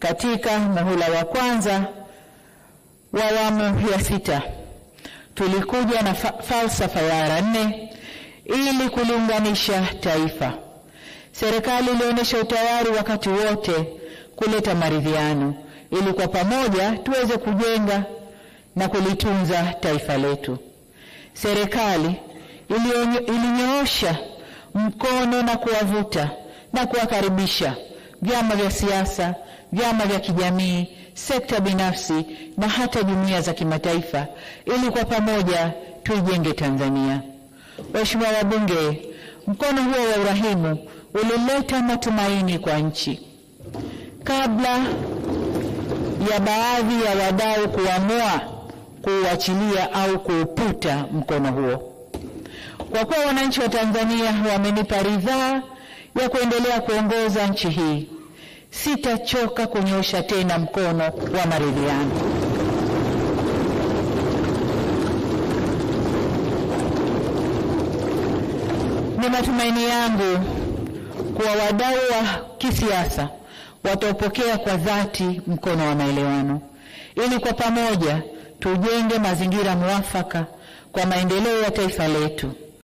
Katika muhula wa kwanza wa awamu ya 6 tulikuja na falsafa ya R4 ili kuliunganisha taifa. Serikali ilionyesha utayari wakati wote kuleta maridhiano ili kwa pamoja tuweze kujenga na kulitunza taifa letu. Serikali ilinyoosha mkono na kuwavuta na kuwakaribisha vyama vya siasa, vyama vya kijamii, sekta binafsi na hata jumuiya za kimataifa ili kwa pamoja tuijenge Tanzania. Waheshimiwa wabunge, mkono huo wa urahimu ulileta matumaini kwa nchi. Kabla ya baadhi ya wadau kuamua kuuachilia au kuuputa mkono huo. Kwa kuwa wananchi wa Tanzania wamenipa ridhaa ya kuendelea kuongoza nchi hii, sitachoka kunyosha tena mkono wa maridhiano. Ni matumaini yangu kuwa wadau wa kisiasa wataupokea kwa dhati mkono wa maelewano ili kwa pamoja tujenge mazingira mwafaka kwa maendeleo ya taifa letu.